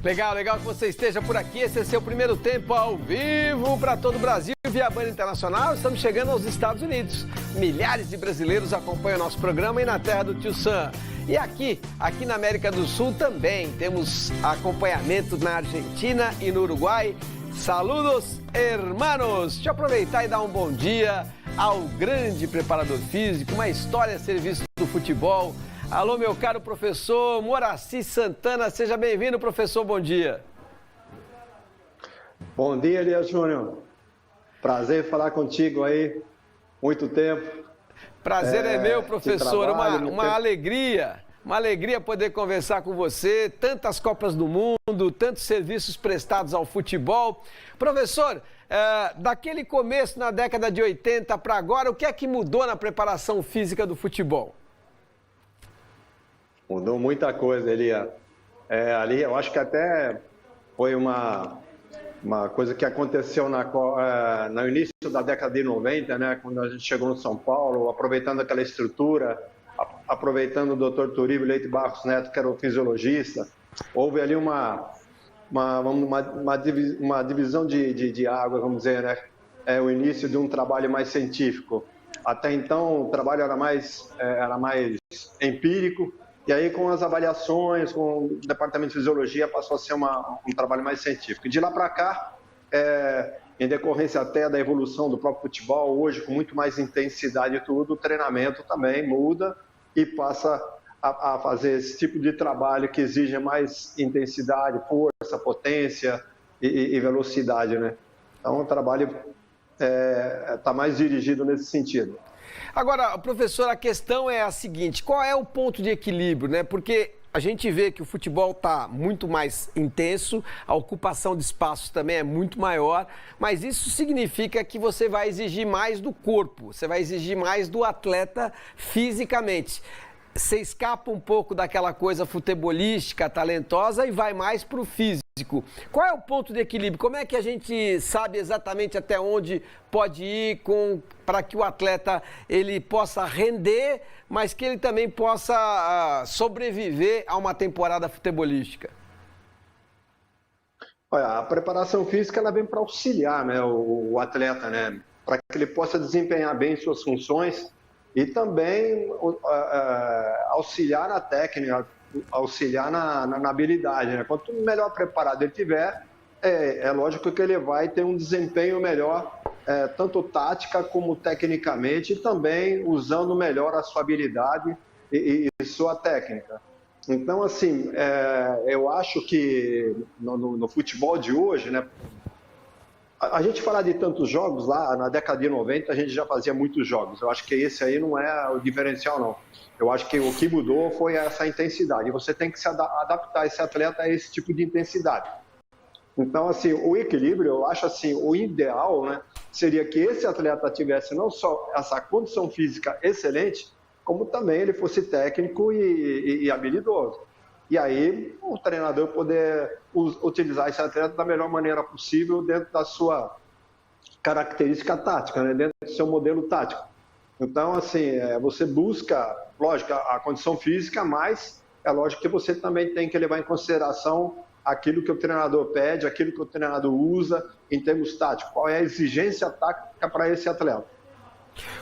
Legal, legal que você esteja por aqui. Esse é seu primeiro tempo ao vivo para todo o Brasil via Band Internacional. Estamos chegando aos Estados Unidos. Milhares de brasileiros acompanham o nosso programa e na terra do Tio Sam. E aqui na América do Sul também temos acompanhamento na Argentina e no Uruguai. Saludos, hermanos! Deixa eu aproveitar e dar um bom dia ao grande preparador físico, uma história a ser vista do futebol. Alô, meu caro professor Moraci Santana, seja bem-vindo, professor, bom dia. Bom dia, Elias Júnior. Prazer falar contigo aí, muito tempo. Prazer é meu, professor, trabalho, uma alegria poder conversar com você, tantas Copas do Mundo, tantos serviços prestados ao futebol. Professor, daquele começo na década de 80 para agora, o que é que mudou na preparação física do futebol? Mudou muita coisa, Elia. Ali eu acho que até foi uma coisa que aconteceu no início da década de 90, né, quando a gente chegou no São Paulo, aproveitando aquela estrutura, aproveitando o Dr. Turíbio Leite Barros Neto, que era o fisiologista. Houve ali uma divisão de água, vamos dizer, né? O início de um trabalho mais científico. Até então o trabalho era mais empírico. E aí, com as avaliações, com o departamento de fisiologia, passou a ser um trabalho mais científico. E de lá para cá, em decorrência até da evolução do próprio futebol, hoje, com muito mais intensidade e tudo, o treinamento também muda e passa a fazer esse tipo de trabalho que exige mais intensidade, força, potência e velocidade, né? Então, o trabalho está mais dirigido nesse sentido. Agora, professor, a questão é a seguinte, qual é o ponto de equilíbrio, né? Porque a gente vê que o futebol está muito mais intenso, a ocupação de espaços também é muito maior, mas isso significa que você vai exigir mais do corpo, você vai exigir mais do atleta fisicamente. Você escapa um pouco daquela coisa futebolística, talentosa e vai mais para o físico. Qual é o ponto de equilíbrio? Como é que a gente sabe exatamente até onde pode ir para que o atleta ele possa render, mas que ele também possa sobreviver a uma temporada futebolística? Olha, a preparação física ela vem para auxiliar, né, o atleta, né, para que ele possa desempenhar bem suas funções e também auxiliar na técnica, auxiliar na habilidade, né? Quanto melhor preparado ele tiver, é lógico que ele vai ter um desempenho melhor, tanto tática como tecnicamente, e também usando melhor a sua habilidade e sua técnica. Então, assim, eu acho que no futebol de hoje, né, a gente falar de tantos jogos lá, na década de 90 a gente já fazia muitos jogos. Eu acho que esse aí não é o diferencial, não. Eu acho que o que mudou foi essa intensidade. Você tem que se adaptar esse atleta a esse tipo de intensidade. Então, assim, o equilíbrio, eu acho assim, o ideal, né, seria que esse atleta tivesse não só essa condição física excelente, como também ele fosse técnico e habilidoso. E aí o treinador poder utilizar esse atleta da melhor maneira possível dentro da sua característica tática, né? Dentro do seu modelo tático. Então, assim, você busca, lógico, a condição física, mas é lógico que você também tem que levar em consideração aquilo que o treinador pede, aquilo que o treinador usa em termos táticos. Qual é a exigência tática para esse atleta?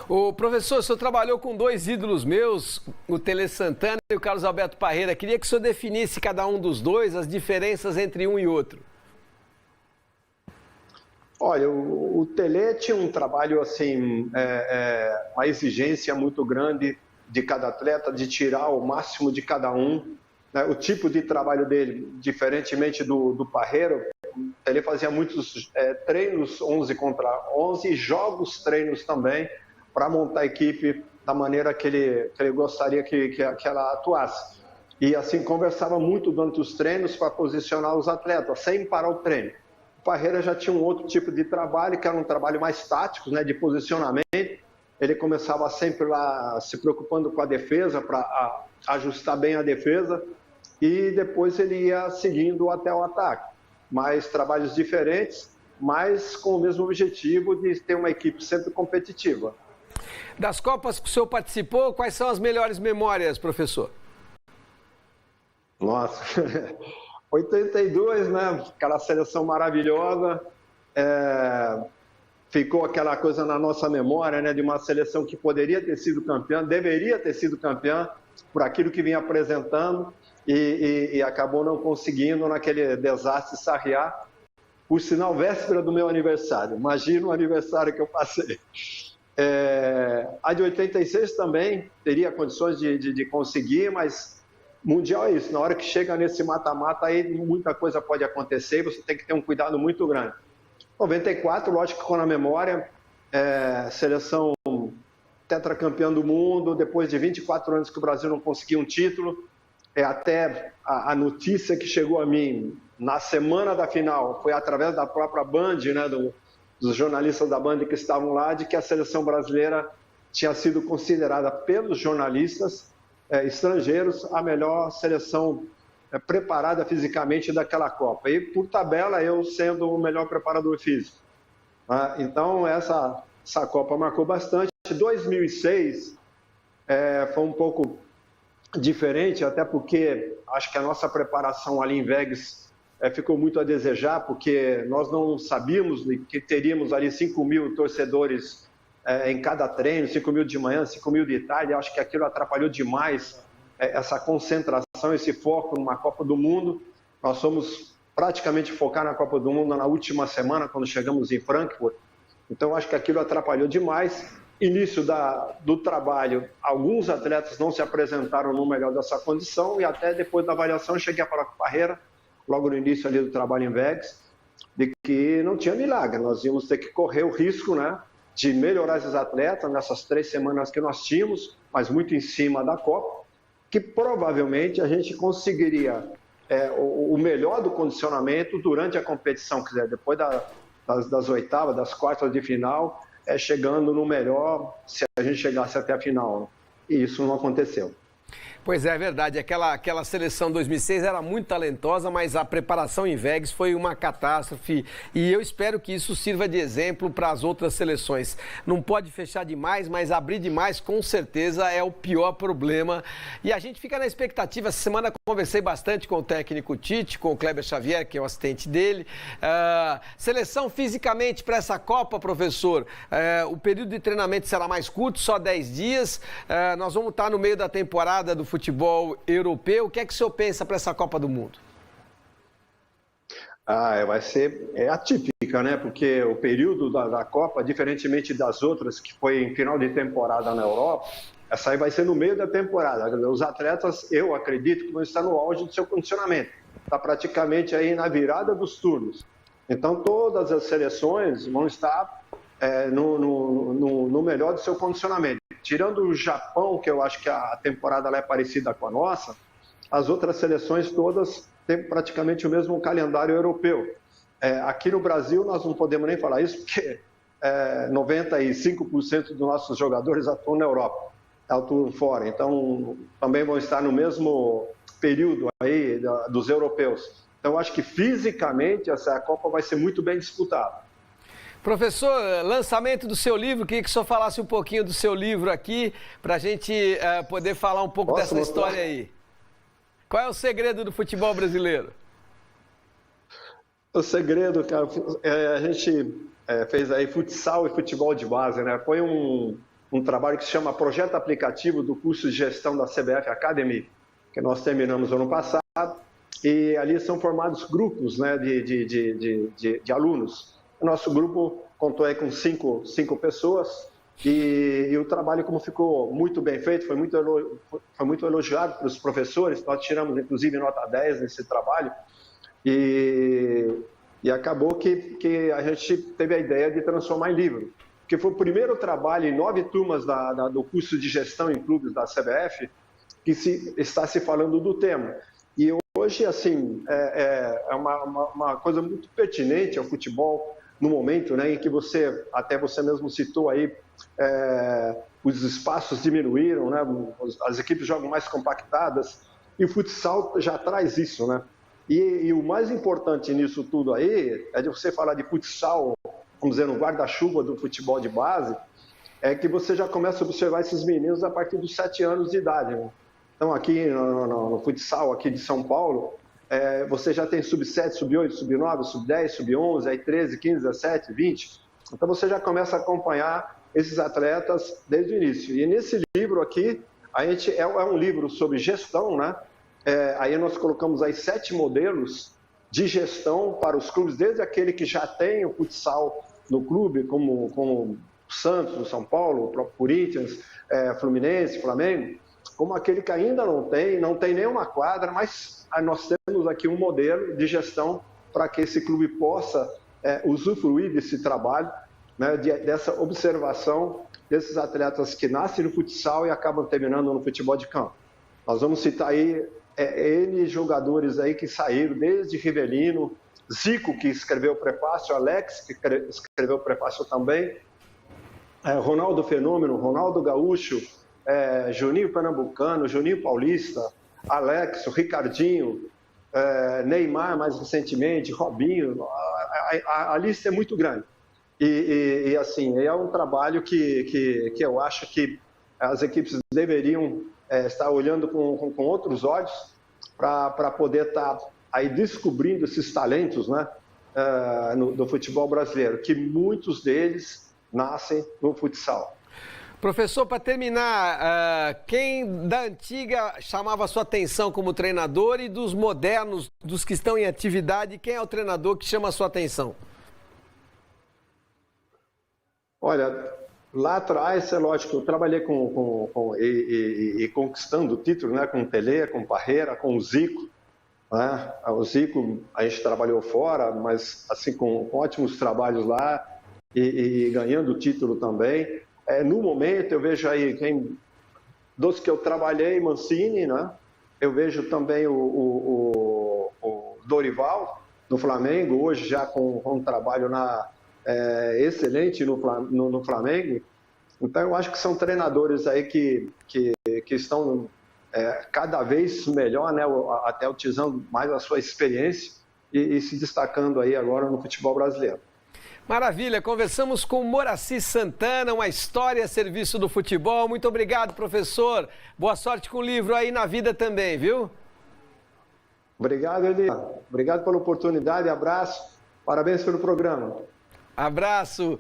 O professor, o senhor trabalhou com dois ídolos meus, o Tele Santana e o Carlos Alberto Parreira. Queria que o senhor definisse cada um dos dois, as diferenças entre um e outro. Olha, o Tele tinha um trabalho, assim, uma exigência muito grande de cada atleta, de tirar o máximo de cada um. Né? O tipo de trabalho dele, diferentemente do Parreira, ele fazia muitos treinos 11 contra 11, jogos treinos também, para montar a equipe da maneira que ele gostaria que ela atuasse. E assim, conversava muito durante os treinos para posicionar os atletas, sem parar o treino. O Parreira já tinha um outro tipo de trabalho, que era um trabalho mais tático, né, de posicionamento. Ele começava sempre lá se preocupando com a defesa, para ajustar bem a defesa, e depois ele ia seguindo até o ataque. Mas trabalhos diferentes, mas com o mesmo objetivo de ter uma equipe sempre competitiva. Das Copas que o senhor participou, quais são as melhores memórias, professor? Nossa, 82, né? Aquela seleção maravilhosa. Ficou aquela coisa na nossa memória, né? De uma seleção que poderia ter sido campeã, deveria ter sido campeã por aquilo que vinha apresentando e acabou não conseguindo naquele desastre Sarriá. Por sinal, véspera do meu aniversário. Imagina o aniversário que eu passei. A de 86 também teria condições de conseguir, mas Mundial é isso. Na hora que chega nesse mata-mata, aí muita coisa pode acontecer e você tem que ter um cuidado muito grande. 94, lógico que ficou na memória, seleção tetracampeã do mundo, depois de 24 anos que o Brasil não conseguiu um título, até a notícia que chegou a mim na semana da final, foi através da própria Band, né, dos jornalistas da Band que estavam lá, de que a seleção brasileira tinha sido considerada pelos jornalistas estrangeiros a melhor seleção preparada fisicamente daquela Copa. E, por tabela, eu sendo o melhor preparador físico. Então, essa Copa marcou bastante. 2006 foi um pouco diferente, até porque acho que a nossa preparação ali em Vegas ficou muito a desejar, porque nós não sabíamos que teríamos ali 5 mil torcedores em cada treino, 5 mil de manhã, 5 mil de tarde. Acho que aquilo atrapalhou demais essa concentração, esse foco numa Copa do Mundo. Nós fomos praticamente focar na Copa do Mundo na última semana, quando chegamos em Frankfurt. Então, acho que aquilo atrapalhou demais. Início do trabalho, alguns atletas não se apresentaram no melhor dessa condição e até depois da avaliação cheguei a falar com o Parreira, logo no início ali do trabalho em Vegas, de que não tinha milagre. Nós íamos ter que correr o risco, né, de melhorar esses atletas nessas 3 semanas que nós tínhamos, mas muito em cima da Copa, que provavelmente a gente conseguiria o melhor do condicionamento durante a competição, quer dizer, depois das oitavas, das quartas de final, chegando no melhor, se a gente chegasse até a final. E isso não aconteceu. Pois é verdade. Aquela seleção 2006 era muito talentosa, mas a preparação em Vegas foi uma catástrofe. E eu espero que isso sirva de exemplo para as outras seleções. Não pode fechar demais, mas abrir demais, com certeza, é o pior problema. E a gente fica na expectativa. Essa semana conversei bastante com o técnico Tite, com o Kleber Xavier, que é o assistente dele. Seleção fisicamente para essa Copa, professor, o período de treinamento será mais curto, só 10 dias. Nós vamos estar no meio da temporada do futebol europeu. O que é que o senhor pensa para essa Copa do Mundo? Vai ser atípica, né? Porque o período da Copa, diferentemente das outras, que foi em final de temporada na Europa, essa aí vai ser no meio da temporada. Os atletas, eu acredito, que vão estar no auge do seu condicionamento. Está praticamente aí na virada dos turnos. Então, todas as seleções vão estar no melhor do seu condicionamento. Tirando o Japão, que eu acho que a temporada lá é parecida com a nossa, as outras seleções todas têm praticamente o mesmo calendário europeu. Aqui no Brasil nós não podemos nem falar isso, porque 95% dos nossos jogadores atuam na Europa, atuam fora. Então, também vão estar no mesmo período aí dos europeus. Então, acho que fisicamente essa Copa vai ser muito bem disputada. Professor, lançamento do seu livro, queria que o senhor falasse um pouquinho do seu livro aqui, para a gente poder falar um pouco dessa história aí. Qual é o segredo do futebol brasileiro? O segredo, cara, a gente fez aí futsal e futebol de base, né? Foi um trabalho que se chama Projeto Aplicativo do curso de gestão da CBF Academy, que nós terminamos ano passado, e ali são formados grupos, né, de alunos. O nosso grupo contou aí com cinco pessoas e o trabalho, como ficou muito bem feito, foi muito elogiado pelos professores. Nós tiramos, inclusive, nota 10 nesse trabalho e acabou que a gente teve a ideia de transformar em livro, porque foi o primeiro trabalho em 9 turmas do curso de gestão em clubes da CBF que está se falando do tema. E hoje, assim, é uma coisa muito pertinente ao futebol, no momento, né, em que até você mesmo citou aí, os espaços diminuíram, né, as equipes jogam mais compactadas, e o futsal já traz isso, né? E o mais importante nisso tudo aí, é de você falar de futsal, vamos dizer, no guarda-chuva do futebol de base, é que você já começa a observar esses meninos a partir dos 7 anos de idade, né? Então, aqui no futsal aqui de São Paulo, você já tem sub-7, sub-8, sub-9, sub-10, sub-11, aí 13, 15, 17, 20. Então você já começa a acompanhar esses atletas desde o início. E nesse livro aqui, a gente é um livro sobre gestão, né? Aí nós colocamos aí 7 modelos de gestão para os clubes, desde aquele que já tem o futsal no clube, como o Santos, o São Paulo, o próprio Corinthians, Fluminense, Flamengo, como aquele que ainda não tem nenhuma quadra, mas nós temos aqui um modelo de gestão para que esse clube possa usufruir desse trabalho, né, dessa observação desses atletas que nascem no futsal e acabam terminando no futebol de campo. Nós vamos citar aí N jogadores aí que saíram, desde Rivelino, Zico, que escreveu o prefácio, Alex, que escreveu o prefácio também, Ronaldo Fenômeno, Ronaldo Gaúcho, Juninho Pernambucano, Juninho Paulista, Alex, Ricardinho, Neymar mais recentemente, Robinho, a lista é muito grande. E assim, é um trabalho que eu acho que as equipes deveriam estar olhando com outros olhos para poder estar aí descobrindo esses talentos, né, do futebol brasileiro, que muitos deles nascem no futsal. Professor, para terminar, quem da antiga chamava a sua atenção como treinador e dos modernos, dos que estão em atividade, quem é o treinador que chama a sua atenção? Olha, lá atrás, é lógico, eu trabalhei e conquistando o título, né, com o Pelé, com o Parreira, com o Zico. Né? O Zico, a gente trabalhou fora, mas assim com ótimos trabalhos lá e ganhando o título também. No momento, eu vejo aí, dos que eu trabalhei, Mancini, né? Eu vejo também o Dorival, do Flamengo, hoje já com um trabalho excelente no Flamengo. Então, eu acho que são treinadores aí que estão cada vez melhor, né? Até utilizando mais a sua experiência e se destacando aí agora no futebol brasileiro. Maravilha, conversamos com Moraci Santana, uma história a serviço do futebol. Muito obrigado, professor. Boa sorte com o livro aí na vida também, viu? Obrigado, Eli. Obrigado pela oportunidade, abraço. Parabéns pelo programa. Abraço.